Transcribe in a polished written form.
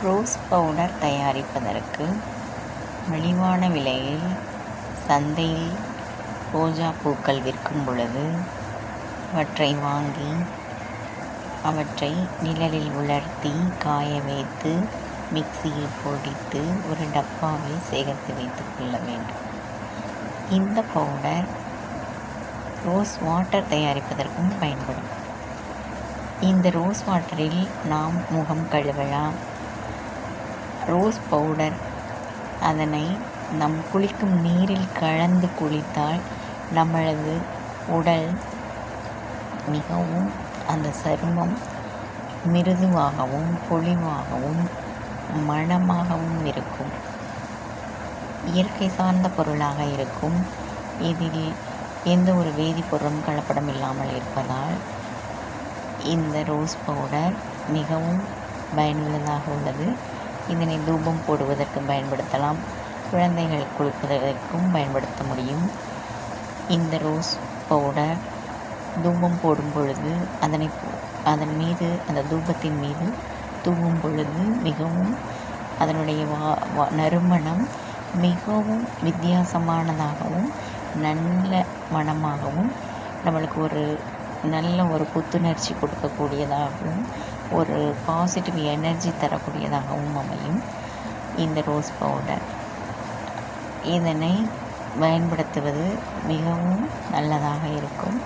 Rose powder தயாரிப்பதற்கு மலிவான விலையில் சந்தையில் ரோஜா பூக்கள் விற்கும் பொழுது அவற்றை வாங்கி அவற்றை நிழலில் உலர்த்தி காய வைத்து மிக்சியில் பொடித்து ஒரு டப்பாவில் சேகரித்து வைத்துக் கொள்ள வேண்டும். இந்த பவுடர் ரோஸ் வாட்டர் தயாரிப்பதற்கும் பயன்படும். இந்த ரோஸ் வாட்டரில் நாம் முகம் கழுவலாம். ரோஸ் பவுடர் அதனை நம் குளிக்கும் நீரில் கலந்து குளித்தால் நம்மளது உடல் மிகவும் அந்த சருமம் மிருதுவாகவும் பொலிவாகவும் மணமாகவும் இருக்கும். இயற்கை சார்ந்த பொருளாக இருக்கும். இதில் எந்த ஒரு வேதிப்பொருளும் கலப்படம் இல்லாமல் இருப்பதால் இந்த ரோஸ் பவுடர் மிகவும் பயனுள்ளதாக உள்ளது. இதனை தூபம் போடுவதற்கு பயன்படுத்தலாம். குழந்தைகள் குளிப்பதற்கும் பயன்படுத்த முடியும். இந்த ரோஸ் பவுடர் தூபம் போடும் பொழுது அதன் மீது அந்த தூபத்தின் மீது தூவும் பொழுது மிகவும் அதனுடைய நறுமணம் மிகவும் வித்தியாசமானதாகவும் நல்ல மணமாகவும் நம்மளுக்கு ஒரு நல்ல ஒரு புத்துணர்ச்சி கொடுக்கக்கூடியதாகவும் ஒரு பாசிட்டிவ் எனர்ஜி தரக்கூடியதாகவும் அமையும் இந்த ரோஸ் பவுடர். இதனை பயன்படுத்துவது மிகவும் நல்லதாக இருக்கும்.